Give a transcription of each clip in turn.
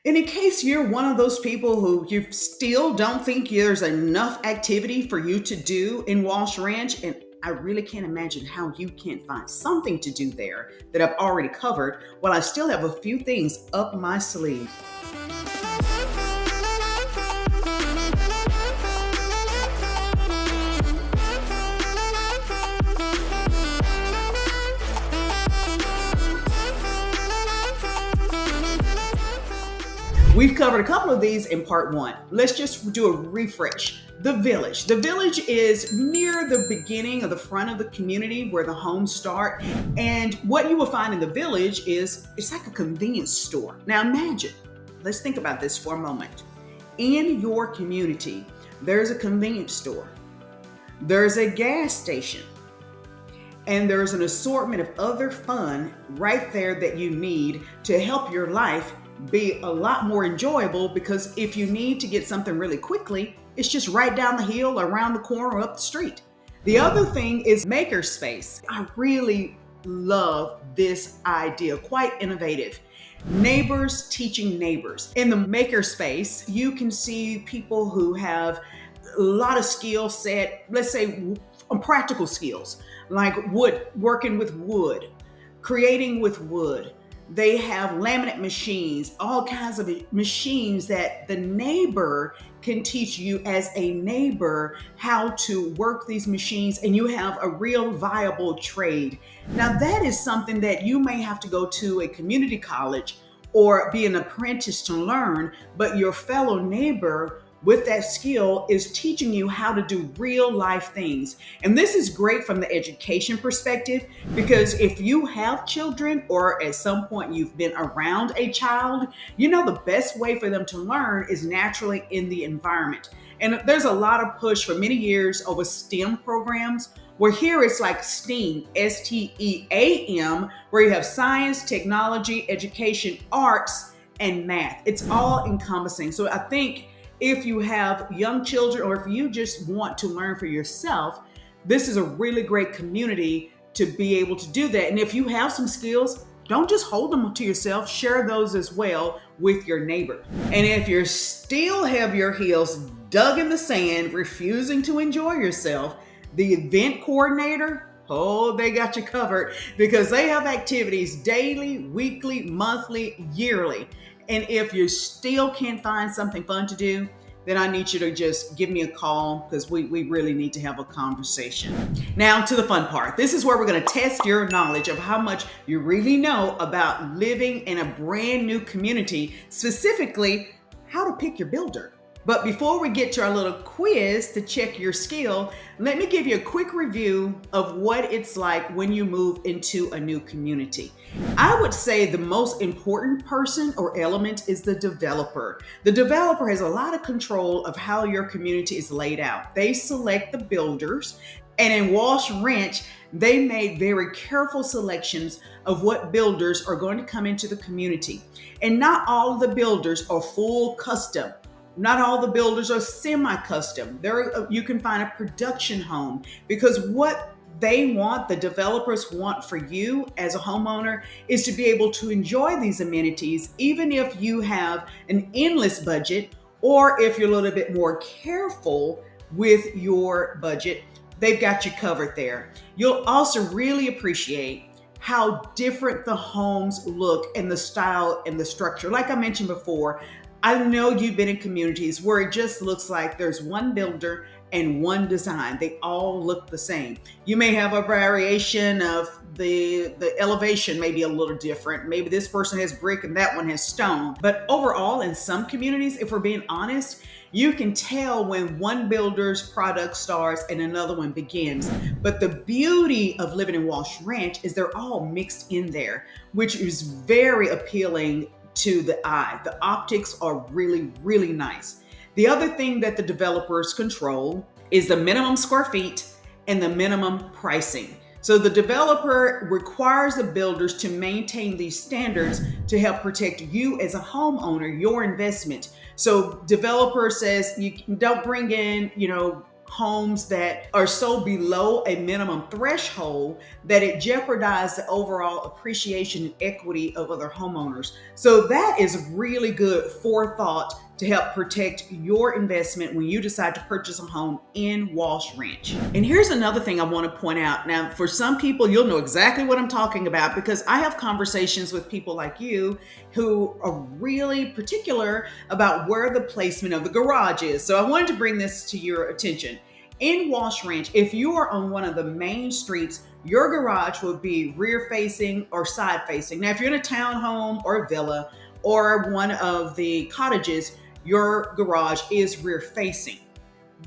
And in case you're one of those people who you still don't think there's enough activity for you to do in Walsh Ranch, and I really can't imagine how you can't find something to do there that I've already covered, well, I still have a few things up my sleeve. We've covered a couple of these in part one. Let's just do a refresh. The village. The village is near the beginning of the front of the community where the homes start. And what you will find in the village is it's like a convenience store. Now imagine, let's think about this for a moment. In your community, there's a convenience store, there's a gas station, and there's an assortment of other fun right there that you need to help your life be a lot more enjoyable, because if you need to get something really quickly, it's just right down the hill, around the corner, or up the street. The other thing is makerspace. I really love this idea, quite innovative. Neighbors teaching neighbors. In the makerspace, you can see people who have a lot of skill set, let's say practical skills, like working with wood, creating with wood. They have laminate machines, all kinds of machines that the neighbor can teach you as a neighbor how to work these machines, and you have a real viable trade. Now, that is something that you may have to go to a community college or be an apprentice to learn, but your fellow neighbor with that skill is teaching you how to do real life things. And this is great from the education perspective, because if you have children or at some point you've been around a child, you know the best way for them to learn is naturally in the environment. And there's a lot of push for many years over STEM programs, where here it's like STEAM, STEAM, where you have science, technology, education, arts, and math. It's all encompassing. So I think if you have young children, or if you just want to learn for yourself, this is a really great community to be able to do that. And if you have some skills, don't just hold them to yourself, share those as well with your neighbor. And if you still have your heels dug in the sand, refusing to enjoy yourself, the event coordinator, oh, they got you covered, because they have activities daily, weekly, monthly, yearly. And if you still can't find something fun to do, then I need you to just give me a call, because we really need to have a conversation. Now to the fun part. This is where we're going to test your knowledge of how much you really know about living in a brand new community, specifically how to pick your builder. But before we get to our little quiz to check your skill, let me give you a quick review of what it's like when you move into a new community. I would say the most important person or element is the developer. The developer has a lot of control of how your community is laid out. They select the builders, and in Walsh Ranch, they made very careful selections of what builders are going to come into the community. And not all of the builders are full custom. Not all the builders are semi-custom. You can find a production home, because what they want, the developers want for you as a homeowner, is to be able to enjoy these amenities, even if you have an endless budget, or if you're a little bit more careful with your budget, they've got you covered there. You'll also really appreciate how different the homes look, and the style and the structure. Like I mentioned before, I know you've been in communities where it just looks like there's one builder and one design. They all look the same. You may have a variation of the elevation may be a little different. Maybe this person has brick and that one has stone. But overall, in some communities, if we're being honest, you can tell when one builder's product starts and another one begins. But the beauty of living in Walsh Ranch is they're all mixed in there, which is very appealing to the eye. The optics are really, really nice. The other thing that the developers control is the minimum square feet and the minimum pricing. So the developer requires the builders to maintain these standards to help protect you as a homeowner, your investment. So developer says you don't bring in, homes that are so below a minimum threshold that it jeopardizes the overall appreciation and equity of other homeowners. So that is really good forethought to help protect your investment when you decide to purchase a home in Walsh Ranch. And here's another thing I want to point out. Now, for some people, you'll know exactly what I'm talking about because I have conversations with people like you who are really particular about where the placement of the garage is. So I wanted to bring this to your attention. In Walsh Ranch, if you are on one of the main streets, your garage will be rear facing or side facing. Now, if you're in a townhome or a villa or one of the cottages, your garage is rear facing.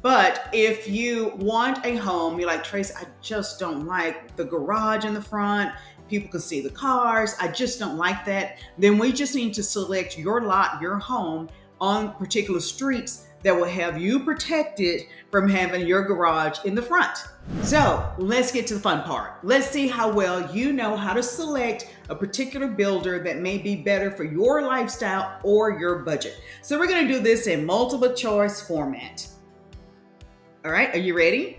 But if you want a home, you're like, Trace, I just don't like the garage in the front. People can see the cars. I just don't like that. Then we just need to select your lot, your home on particular streets that will have you protected from having your garage in the front. So let's get to the fun part. Let's see how well you know how to select a particular builder that may be better for your lifestyle or your budget. So we're going to do this in multiple choice format. All right, are you ready?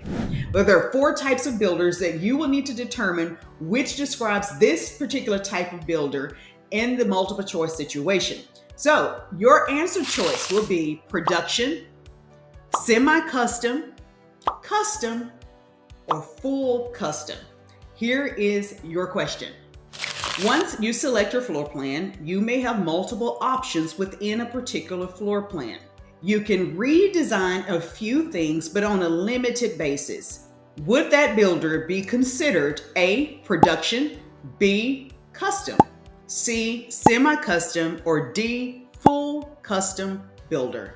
Well, there are 4 types of builders that you will need to determine which describes this particular type of builder in the multiple choice situation. So your answer choice will be production, semi-custom, custom, or full custom. Here is your question. Once you select your floor plan, you may have multiple options within a particular floor plan. You can redesign a few things, but on a limited basis. Would that builder be considered A, production, B, custom, C, semi-custom, or D, full custom builder?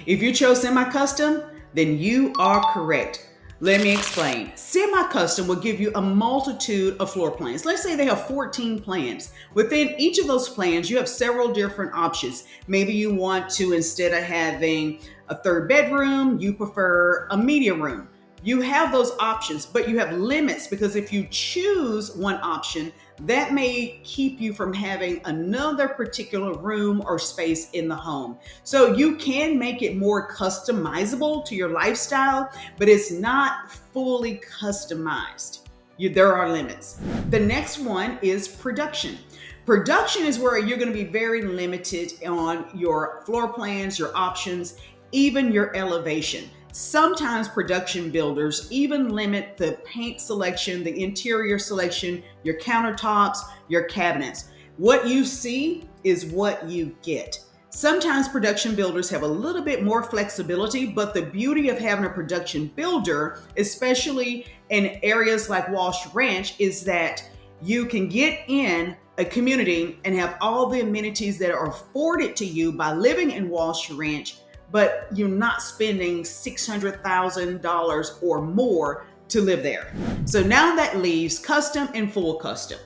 If you chose semi-custom, then you are correct. Let me explain. Semi-custom will give you a multitude of floor plans. Let's say they have 14 plans. Within each of those plans, you have several different options. Maybe you want to, instead of having a 3rd bedroom, you prefer a media room. You have those options, but you have limits because if you choose one option, that may keep you from having another particular room or space in the home. So you can make it more customizable to your lifestyle, but it's not fully customized. There are limits. The next one is production. Production is where you're going to be very limited on your floor plans, your options, even your elevation. Sometimes production builders even limit the paint selection, the interior selection, your countertops, your cabinets. What you see is what you get. Sometimes production builders have a little bit more flexibility, but the beauty of having a production builder, especially in areas like Walsh Ranch, is that you can get in a community and have all the amenities that are afforded to you by living in Walsh Ranch, but you're not spending $600,000 or more to live there. So now that leaves custom and full custom.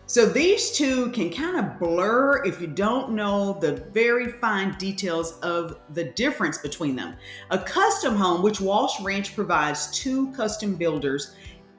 So these two can kind of blur if you don't know the very fine details of the difference between them. A custom home, which Walsh Ranch provides 2 custom builders,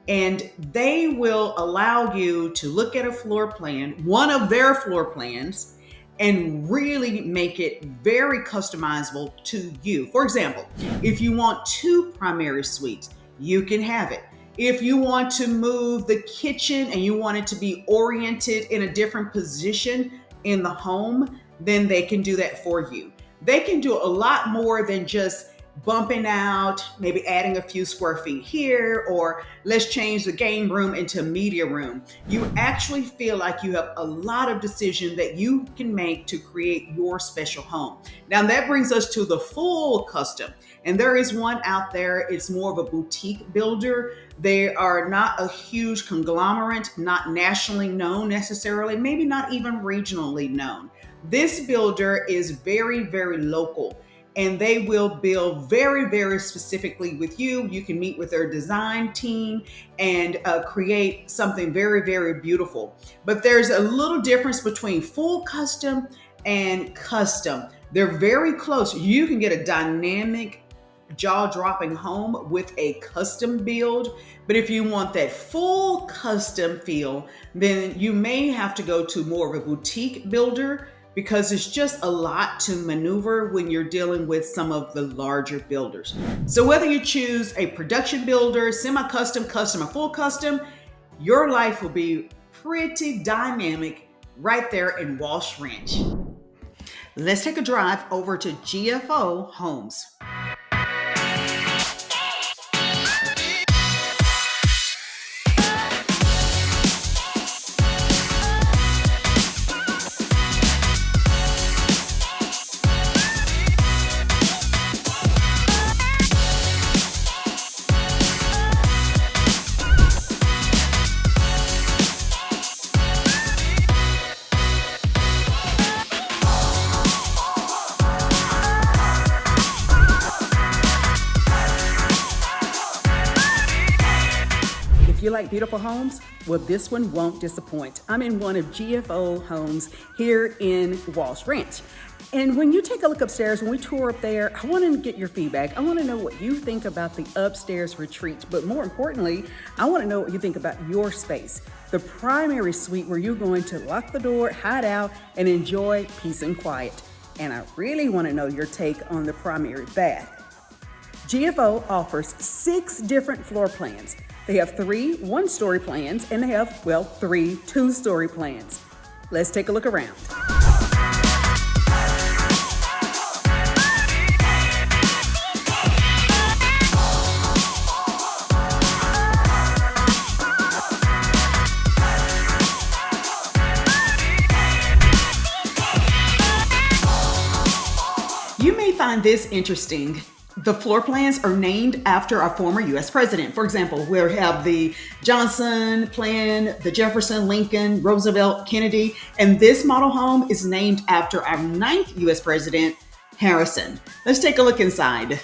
and they will allow you to look at a floor plan, one of their floor plans, and really make it very customizable to you. For example, if you want 2 primary suites, you can have it. If you want to move the kitchen and you want it to be oriented in a different position in the home, then they can do that for you. They can do a lot more than just bumping out, maybe adding a few square feet here, or let's change the game room into a media room. You actually feel like you have a lot of decision that you can make to create your special home. Now that brings us to the full custom. And there is one out there. It's more of a boutique builder. They are not a huge conglomerate, not nationally known necessarily, maybe not even regionally known. This builder is very, very local. And they will build very, very specifically with you. You can meet with their design team and create something very, very beautiful. But there's a little difference between full custom and custom. They're very close. You can get a dynamic, jaw-dropping home with a custom build. But if you want that full custom feel, then you may have to go to more of a boutique builder because it's just a lot to maneuver when you're dealing with some of the larger builders. So whether you choose a production builder, semi-custom, custom, or full custom, your life will be pretty dynamic right there in Walsh Ranch. Let's take a drive over to GFO Homes. If you like beautiful homes, well, this one won't disappoint. I'm in one of GFO Homes here in Walsh Ranch. And when you take a look upstairs, when we tour up there, I want to get your feedback. I want to know what you think about the upstairs retreat. But more importantly, I want to know what you think about your space, the primary suite where you're going to lock the door, hide out, and enjoy peace and quiet. And I really want to know your take on the primary bath. GFO offers 6 different floor plans. They have 3 one-story plans, and they have, well, 3 two-story plans. Let's take a look around. You may find this interesting. The floor plans are named after our former U.S. president. For example, we have the Johnson plan, the Jefferson, Lincoln, Roosevelt, Kennedy, and this model home is named after our 9th U.S. president, Harrison. Let's take a look inside.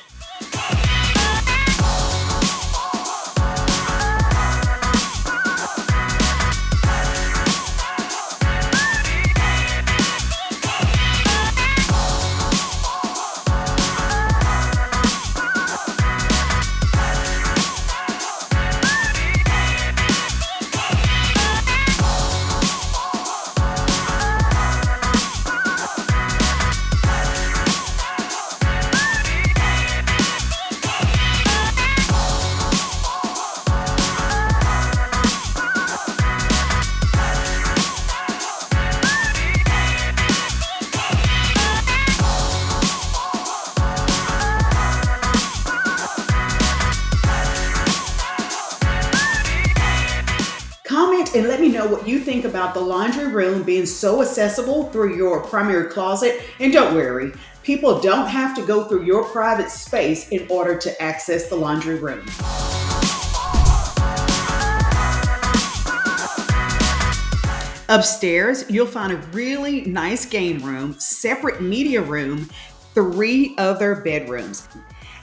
Comment and let me know what you think about the laundry room being so accessible through your primary closet. And don't worry, people don't have to go through your private space in order to access the laundry room. Upstairs, you'll find a really nice game room, separate media room, 3 other bedrooms.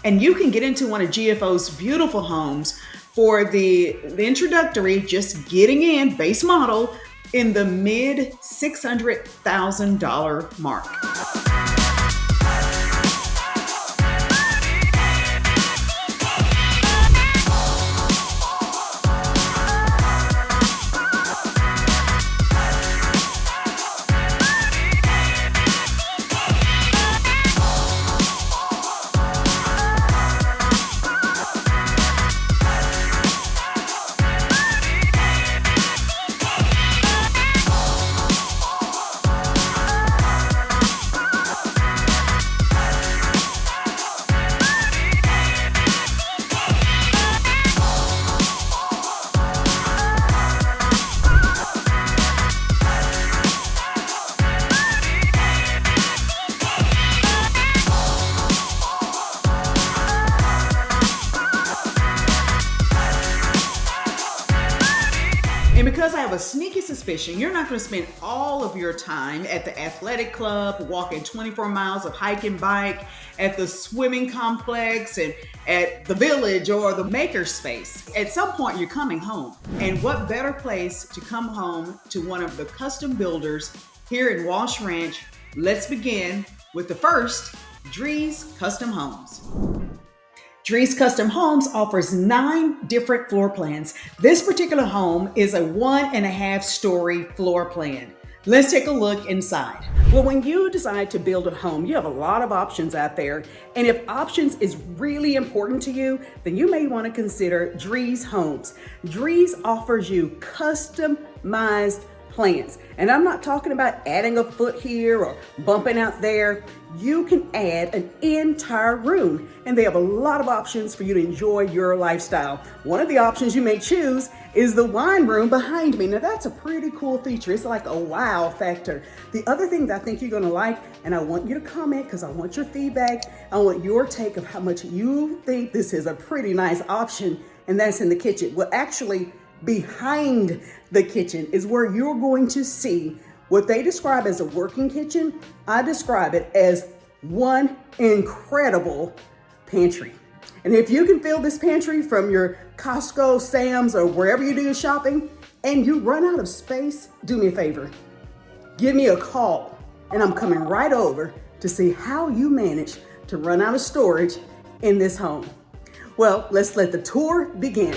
And you can get into one of GFO's beautiful homes for the introductory, just getting in, base model, in the mid $600,000 mark. And because I have a sneaky suspicion, you're not going to spend all of your time at the athletic club, walking 24 miles of hike and bike, at the swimming complex, and at the village or the maker space. At some point, you're coming home. And what better place to come home to one of the custom builders here in Walsh Ranch? Let's begin with the first, Drees Custom Homes. Drees Custom Homes offers 9 different floor plans. This particular home is a 1.5 story floor plan. Let's take a look inside. Well, when you decide to build a home, you have a lot of options out there. And if options is really important to you, then you may want to consider Drees Homes. Drees offers you customized plans. And I'm not talking about adding a foot here or bumping out there. You can add an entire room, and they have a lot of options for you to enjoy your lifestyle. One of the options you may choose is the wine room behind me. Now that's a pretty cool feature. It's like a wow factor. The other thing that I think you're gonna like, and I want you to comment because I want your feedback, I want your take of how much you think this is a pretty nice option, and that's in the kitchen. Well, actually, behind the kitchen is where you're going to see what they describe as a working kitchen. I describe it as one incredible pantry. And if you can fill this pantry from your Costco, Sam's, or wherever you do your shopping, and you run out of space, do me a favor. Give me a call, and I'm coming right over to see how you manage to run out of storage in this home. Well, let's let the tour begin.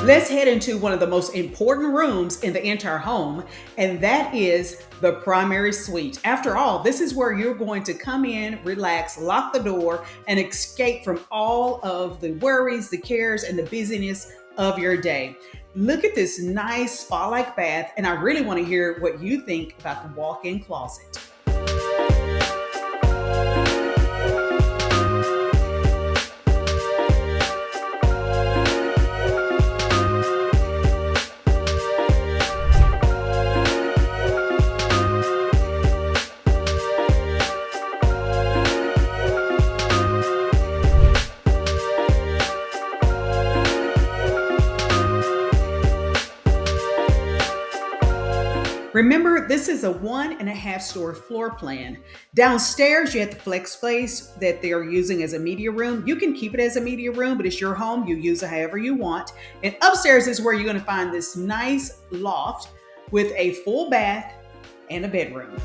Let's head into one of the most important rooms in the entire home, and that is the primary suite. After all, this is where you're going to come in, relax, lock the door, and escape from all of the worries, the cares, and the busyness of your day. Look at this nice spa-like bath, and I really want to hear what you think about the walk-in closet. Remember, this is a 1.5 story floor plan. Downstairs, you have the flex space that they are using as a media room. You can keep it as a media room, but it's your home. You use it however you want. And upstairs is where you're going to find this nice loft with a full bath and a bedroom.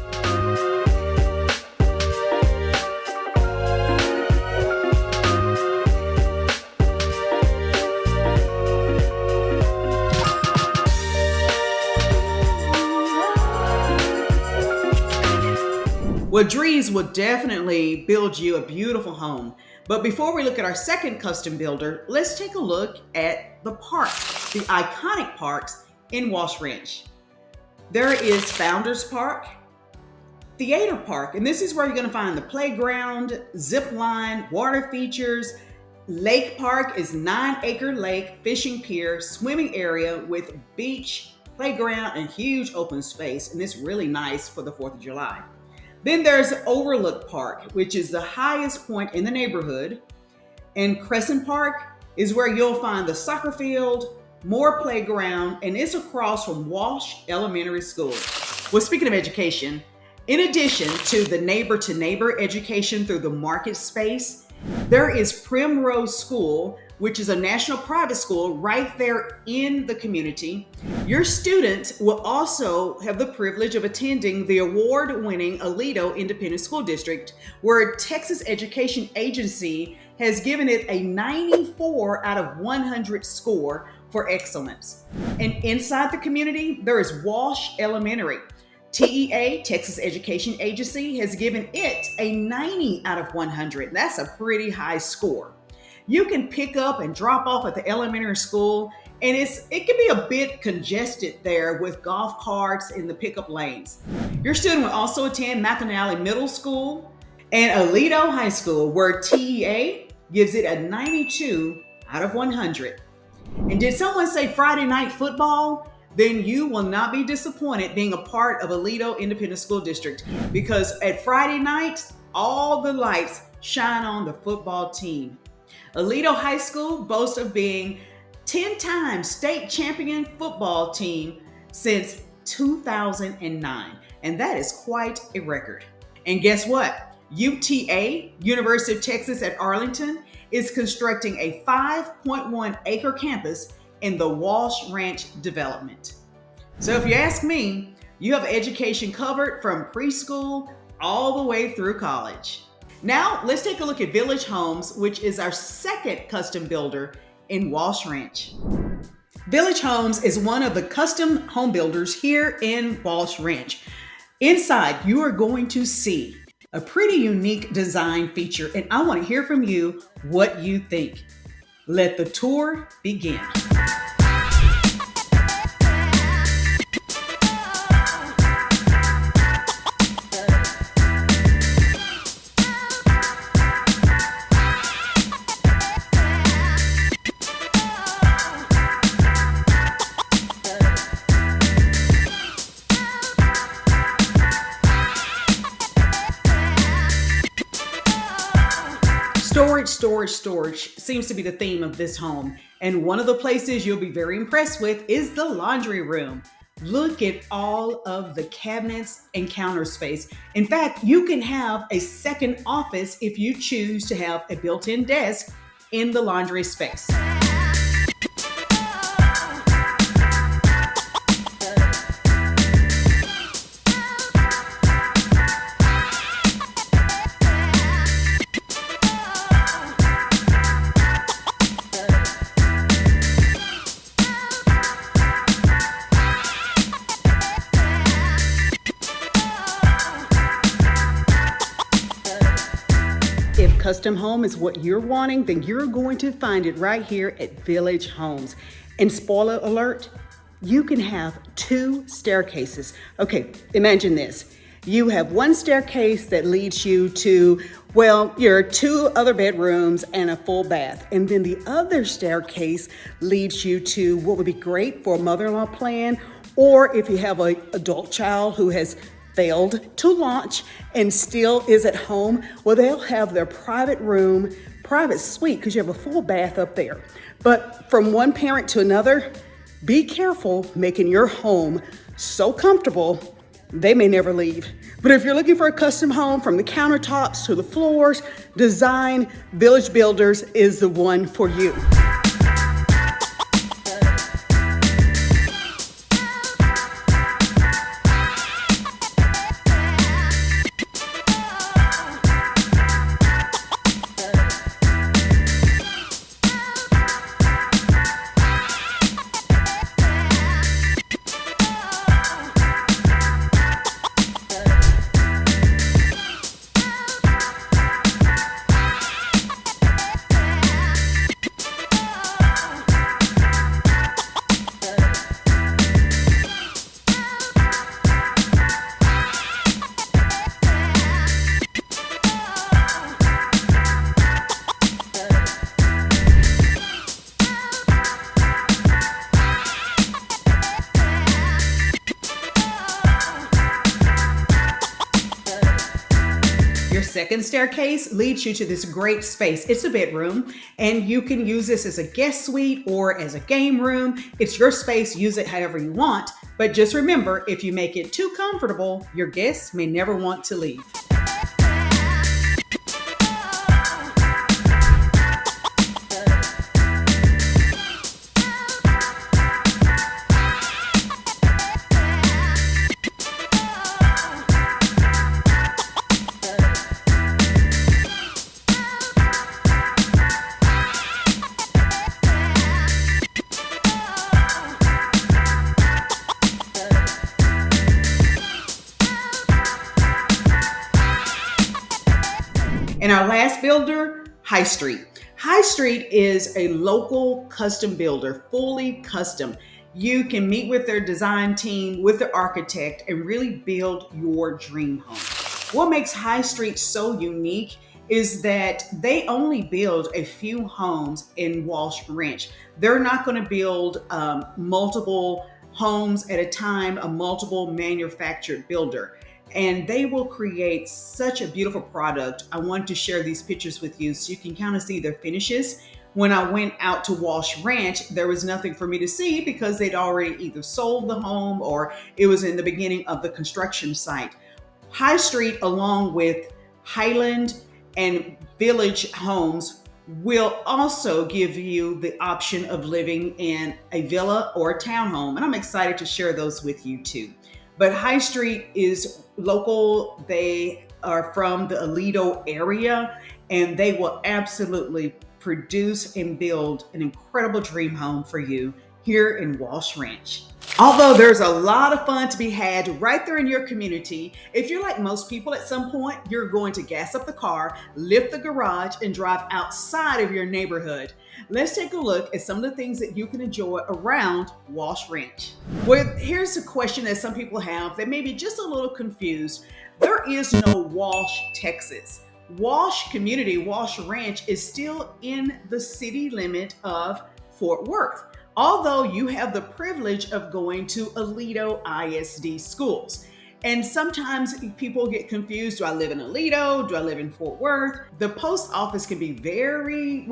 Well, Drees will definitely build you a beautiful home. But before we look at our second custom builder, let's take a look at the park, the iconic parks in Walsh Ranch. There is Founders Park, Theater Park, and this is where you're going to find the playground, zip line, water features. Lake Park is 9-acre lake, fishing pier, swimming area with beach, playground, and huge open space. And it's really nice for the 4th of July. Then there's Overlook Park, which is the highest point in the neighborhood. And Crescent Park is where you'll find the soccer field, more playground, and it's across from Walsh Elementary School. Well, speaking of education, In addition to the neighbor-to-neighbor education through the market space, there is Primrose School, which is a national private school right there in the community. Your students will also have the privilege of attending the award-winning Aledo Independent School District, where Texas Education Agency has given it a 94 out of 100 score for excellence. And inside the community, there is Walsh Elementary. TEA, Texas Education Agency, has given it a 90 out of 100. That's a pretty high score. You can pick up and drop off at the elementary school, and it can be a bit congested there with golf carts in the pickup lanes. Your student will also attend McAnally Middle School and Aledo High School, where TEA gives it a 92 out of 100. And did someone say Friday night football? Then you will not be disappointed being a part of Aledo Independent School District, because at Friday nights, all the lights shine on the football team. Aledo High School boasts of being 10-time state champion football team since 2009, and that is quite a record. And guess what? UTA, University of Texas at Arlington, is constructing a 5.1 acre campus in the Walsh Ranch development. So if you ask me, you have education covered from preschool all the way through college. Now let's take a look at Village Homes, which is our second custom builder in Walsh Ranch. Village Homes is one of the custom home builders here in Walsh Ranch. Inside, you are going to see a pretty unique design feature, and I want to hear from you what you think. Let the tour begin. Storage seems to be the theme of this home. And one of the places you'll be very impressed with is the laundry room. Look at all of the cabinets and counter space. In fact, you can have a second office if you choose to have a built-in desk in the laundry space. If custom home is what you're wanting, then you're going to find it right here at Village Homes. And spoiler alert, you can have 2 staircases. Okay, imagine this. You have one staircase that leads you to, well, your 2 other bedrooms and a full bath. And then the other staircase leads you to what would be great for a mother-in-law plan, or if you have an adult child who has failed to launch and still is at home, well, they'll have their private room, private suite, because you have a full bath up there. But from one parent to another, be careful making your home so comfortable they may never leave. But if you're looking for a custom home, from the countertops to the floors, design, Village Builders is the one for you. Your second staircase leads you to this great space. It's a bedroom, and you can use this as a guest suite or as a game room. It's your space. Use it however you want. But just remember, if you make it too comfortable, your guests may never want to leave. And our last builder, High Street. High Street is a local custom builder, fully custom. You can meet with their design team, with the architect, and really build your dream home. What makes High Street so unique is that they only build a few homes in Walsh Ranch. They're not going to build multiple homes at a time, a multiple manufactured builder. And they will create such a beautiful product. I wanted to share these pictures with you so you can kind of see their finishes. When I went out to Walsh Ranch, there was nothing for me to see because they'd already either sold the home or it was in the beginning of the construction site. High Street, along with Highland and Village homes, will also give you the option of living in a villa or a townhome. And I'm excited to share those with you too. But High Street is local. They are from the Aledo area, and they will absolutely produce and build an incredible dream home for you here in Walsh Ranch. Although there's a lot of fun to be had right there in your community, if you're like most people, at some point, you're going to gas up the car, lift the garage, and drive outside of your neighborhood. Let's take a look at some of the things that you can enjoy around Walsh Ranch. Well, here's a question that some people have that may be just a little confused. There is no Walsh, Texas. Walsh community, Walsh Ranch, is still in the city limit of Fort Worth, although you have the privilege of going to Aledo ISD schools. And sometimes people get confused. Do I live in Aledo? Do I live in Fort Worth? The post office can be very,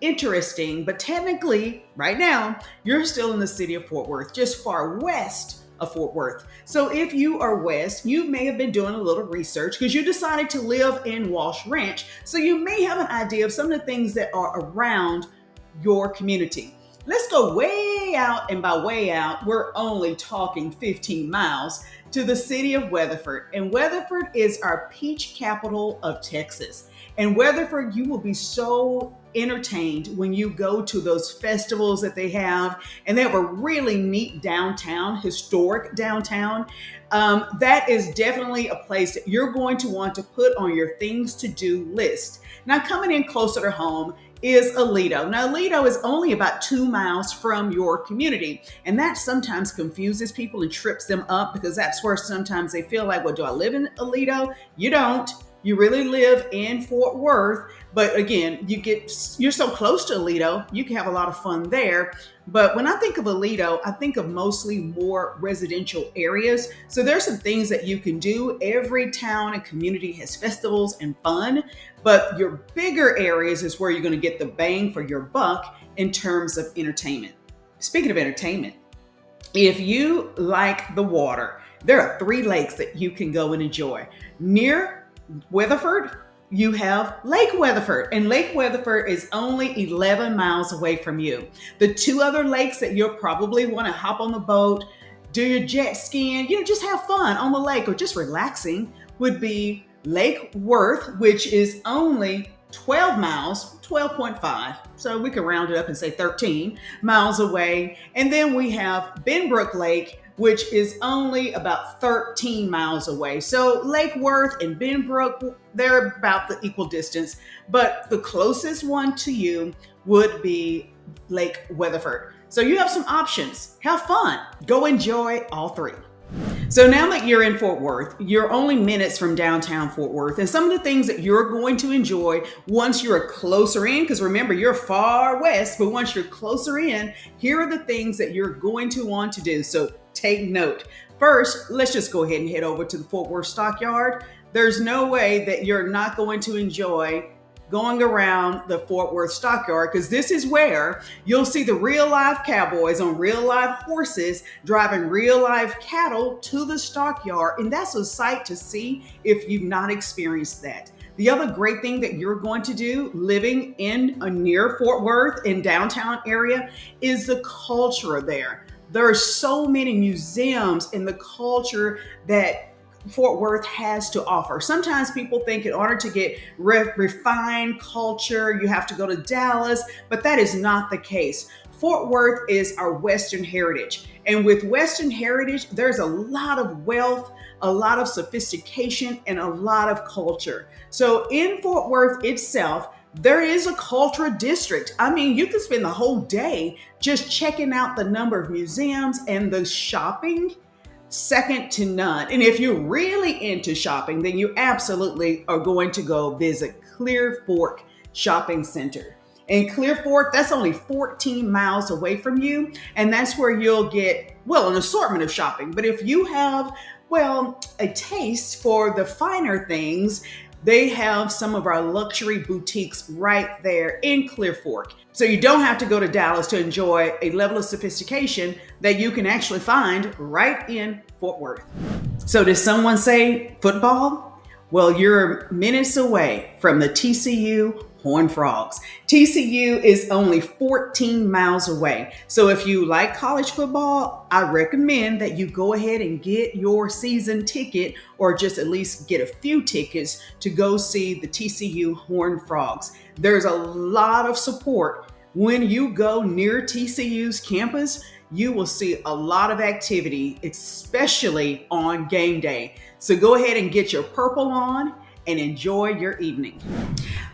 interesting, but technically, right now, you're still in the city of Fort Worth, just far west of Fort Worth. So if you are west, you may have been doing a little research because you decided to live in Walsh Ranch. So you may have an idea of some of the things that are around your community. Let's go way out, and by way out, we're only talking 15 miles to the city of Weatherford. And Weatherford is our peach capital of Texas. And Weatherford, you will be so entertained when you go to those festivals that they have. And they have a really neat downtown, historic downtown. That is definitely a place that you're going to want to put on your things to do list. Now, coming in closer to home is Aledo. Now, Aledo is only about 2 miles from your community, and that sometimes confuses people and trips them up because that's where sometimes they feel like, well, do I live in Aledo? You don't. You really live in Fort Worth, but again, you're so close to Aledo, you can have a lot of fun there. But when I think of Aledo, I think of mostly more residential areas. So there's some things that you can do. Every town and community has festivals and fun, but your bigger areas is where you're going to get the bang for your buck in terms of entertainment. Speaking of entertainment, if you like the water, there are 3 lakes that you can go and enjoy. Near Weatherford, you have Lake Weatherford, and Lake Weatherford is only 11 miles away from you. The 2 other lakes that you'll probably want to hop on the boat, do your jet skiing, just have fun on the lake or just relaxing would be Lake Worth, which is only 12 miles, 12.5. So we can round it up and say 13 miles away. And then we have Benbrook Lake, which is only about 13 miles away. So Lake Worth and Benbrook, they're about the equal distance, but the closest one to you would be Lake Weatherford. So you have some options. Have fun. Go enjoy all 3. So now that you're in Fort Worth, you're only minutes from downtown Fort Worth, and some of the things that you're going to enjoy once you're closer in, because remember, you're far west, but once you're closer in, here are the things that you're going to want to do. So take note. First, let's just go ahead and head over to the Fort Worth Stockyard. There's no way that you're not going to enjoy going around the Fort Worth stockyard, because this is where you'll see the real live cowboys on real live horses driving real live cattle to the stockyard. And that's a sight to see if you've not experienced that. The other great thing that you're going to do living in near Fort Worth in downtown area is the culture there. There are so many museums in the culture that Fort Worth has to offer. Sometimes people think in order to get refined culture, you have to go to Dallas, but that is not the case. Fort Worth is our Western heritage. And with Western heritage, there's a lot of wealth, a lot of sophistication, and a lot of culture. So in Fort Worth itself, there is a cultural district. I mean, you can spend the whole day just checking out the number of museums, and the shopping, second to none. And if you're really into shopping, then you absolutely are going to go visit Clear Fork Shopping Center. In Clear Fork, that's only 14 miles away from you. And that's where you'll get, well, an assortment of shopping. But if you have, well, a taste for the finer things, they have some of our luxury boutiques right there in Clear Fork. So you don't have to go to Dallas to enjoy a level of sophistication that you can actually find right in Fort Worth. So did someone say football? Well, you're minutes away from the TCU Horned Frogs. TCU is only 14 miles away. So if you like college football, I recommend that you go ahead and get your season ticket, or just at least get a few tickets to go see the TCU Horned Frogs. There's a lot of support. When you go near TCU's campus, you will see a lot of activity, especially on game day. So go ahead and get your purple on and enjoy your evening.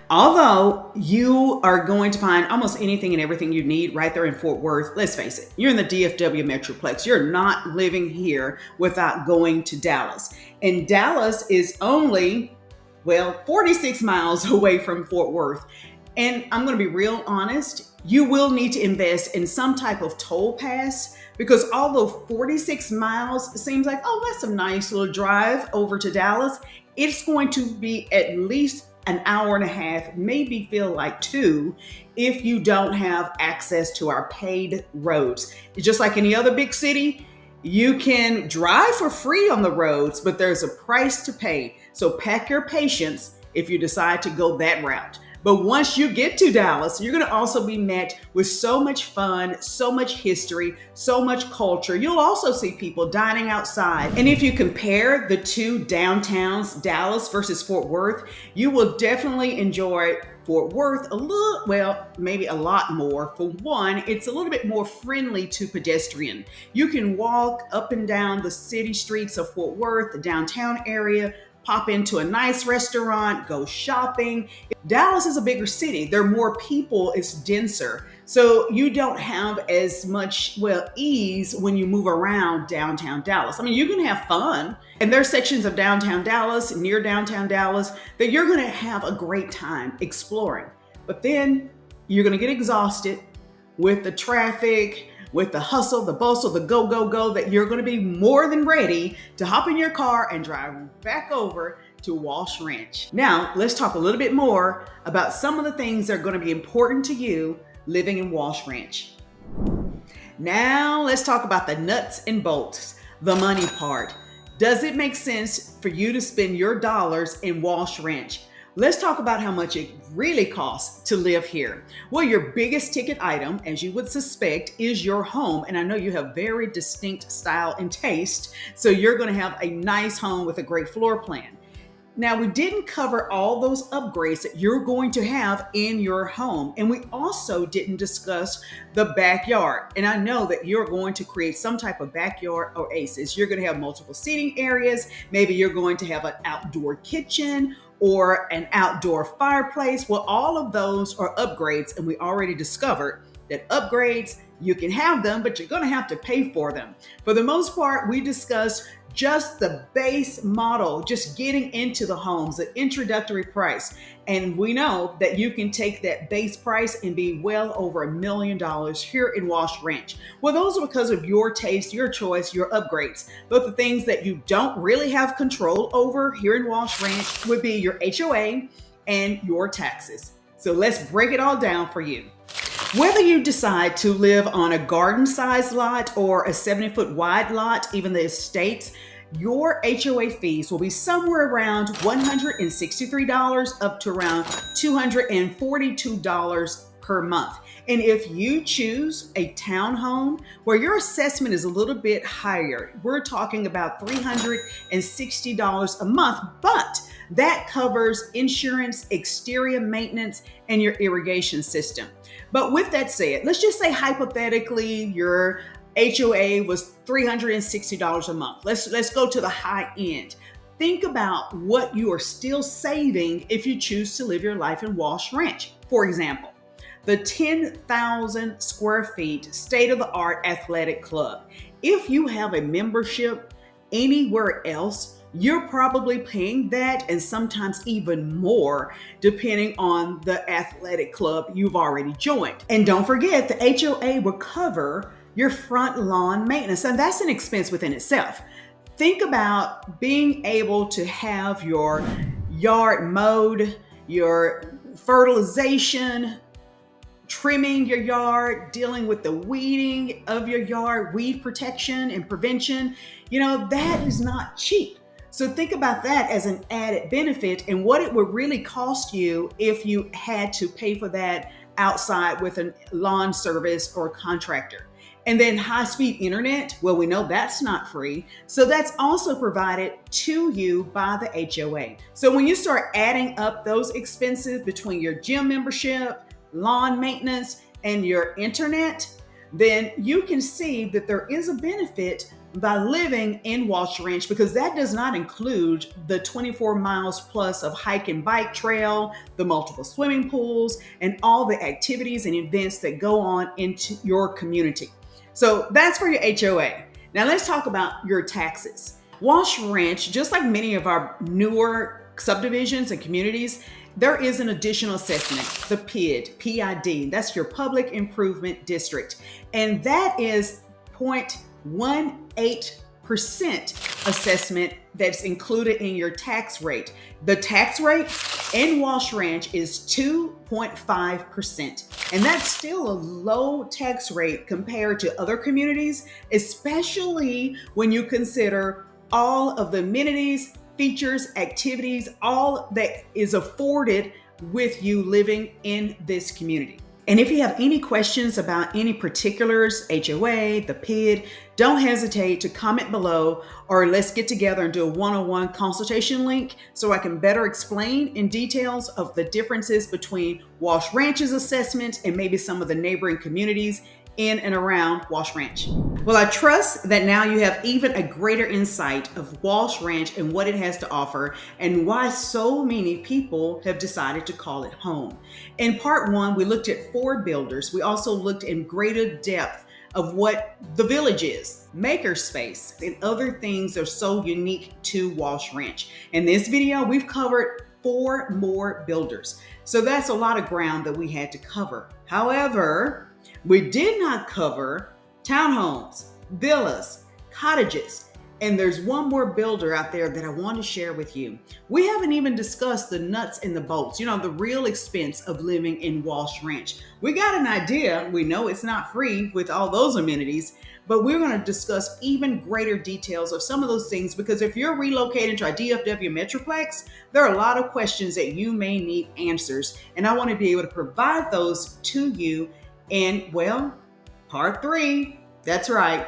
Although you are going to find almost anything and everything you need right there in Fort Worth, let's face it, you're in the DFW Metroplex. You're not living here without going to Dallas. And Dallas is only, well, 46 miles away from Fort Worth. And I'm going to be real honest, you will need to invest in some type of toll pass, because although 46 miles seems like, oh, that's a nice little drive over to Dallas, it's going to be at least an hour and a half, maybe feel like 2, if you don't have access to our paid roads. Just like any other big city, you can drive for free on the roads, but there's a price to pay. So pack your patience if you decide to go that route. But once you get to Dallas, you're going to also be met with so much fun, so much history, so much culture. You'll also see people dining outside. And if you compare the two downtowns, Dallas versus Fort Worth, you will definitely enjoy Fort Worth a little, well, maybe a lot more. For one, it's a little bit more friendly to pedestrian. You can walk up and down the city streets of Fort Worth, the downtown area, pop into a nice restaurant, go shopping. Dallas is a bigger city. There are more people, it's denser. So you don't have as much, well, ease when you move around downtown Dallas. I mean, you can have fun. And there's sections of downtown Dallas, near downtown Dallas, that you're going to have a great time exploring. But then you're going to get exhausted with the traffic, with the hustle, the bustle, the go, go, go, that you're going to be more than ready to hop in your car and drive back over to Walsh Ranch. Now, let's talk a little bit more about some of the things that are going to be important to you living in Walsh Ranch. Now, let's talk about the nuts and bolts, the money part. Does it make sense for you to spend your dollars in Walsh Ranch? Let's talk about how much it really costs to live here. Well, your biggest ticket item, as you would suspect, is your home. And I know you have very distinct style and taste, so you're going to have a nice home with a great floor plan. Now, we didn't cover all those upgrades that you're going to have in your home. And we also didn't discuss the backyard. And I know that you're going to create some type of backyard oasis. You're going to have multiple seating areas. Maybe you're going to have an outdoor kitchen or an outdoor fireplace. Well, all of those are upgrades. And we already discovered that upgrades, you can have them, but you're going to have to pay for them. For the most part, we discussed just the base model, just getting into the homes, the introductory price. And we know that you can take that base price and be well over $1 million here in Walsh Ranch. Well, those are because of your taste, your choice, your upgrades. But the things that you don't really have control over here in Walsh Ranch would be your HOA, and your taxes. So let's break it all down for you. Whether you decide to live on a garden-sized lot or a 70-foot wide lot, even the estates, your HOA fees will be somewhere around $163 up to around $242 per month. And if you choose a townhome where your assessment is a little bit higher, we're talking about $360 a month, but that covers insurance, exterior maintenance, and your irrigation system. But with that said, let's just say hypothetically your HOA was $360 a month. Let's go to the high end. Think about what you are still saving if you choose to live your life in Walsh Ranch. For example, the 10,000 square feet state-of-the-art athletic club. If you have a membership anywhere else, you're probably paying that and sometimes even more depending on the athletic club you've already joined. And don't forget, the HOA will cover your front lawn maintenance, and that's an expense within itself. Think about being able to have your yard mowed, your fertilization, trimming your yard, dealing with the weeding of your yard, weed protection and prevention. That is not cheap. So think about that as an added benefit and what it would really cost you if you had to pay for that outside with a lawn service or contractor. And then high-speed internet, well, we know that's not free. So that's also provided to you by the HOA. So when you start adding up those expenses between your gym membership, lawn maintenance, and your internet, then you can see that there is a benefit by living in Walsh Ranch, because that does not include the 24 miles plus of hike and bike trail, the multiple swimming pools, and all the activities and events that go on into your community. So that's for your HOA. Now let's talk about your taxes. Walsh Ranch, just like many of our newer subdivisions and communities, there is an additional assessment, the PID, that's your Public Improvement District. And that is 0.18% assessment that's included in your tax rate. The tax rate in Walsh Ranch is 2.5%. And that's still a low tax rate compared to other communities, especially when you consider all of the amenities, features, activities, all that is afforded with you living in this community. And if you have any questions about any particulars, HOA, the PID, don't hesitate to comment below, or let's get together and do a one-on-one consultation link so I can better explain in details of the differences between Walsh Ranch's assessment and maybe some of the neighboring communities in and around Walsh Ranch. Well, I trust that now you have even a greater insight of Walsh Ranch and what it has to offer and why so many people have decided to call it home. In part one, we looked at 4 builders. We also looked in greater depth of what the village is, makerspace, and other things that are so unique to Walsh Ranch. In this video, we've covered 4 more builders. So that's a lot of ground that we had to cover. However, we did not cover townhomes, villas, cottages, and there's one more builder out there that I want to share with you. We haven't even discussed the nuts and the bolts, the real expense of living in Walsh Ranch. We got an idea. We know it's not free with all those amenities, but we're going to discuss even greater details of some of those things, because if you're relocating to a DFW Metroplex, there are a lot of questions that you may need answers, and I want to be able to provide those to you. And well, part 3, that's right.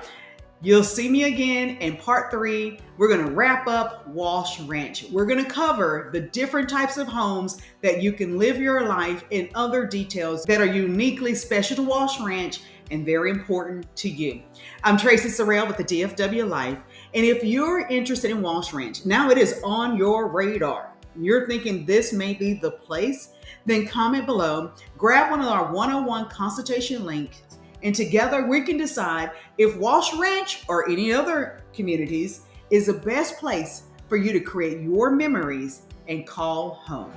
You'll see me again in part 3. We're going to wrap up Walsh Ranch. We're going to cover the different types of homes that you can live your life and other details that are uniquely special to Walsh Ranch and very important to you. I'm Tracy Sorrell with the DFW Life. And if you're interested in Walsh Ranch, now it is on your radar, you're thinking this may be the place, then comment below, grab one of our one-on-one consultation links, and together we can decide if Walsh Ranch or any other communities is the best place for you to create your memories and call home.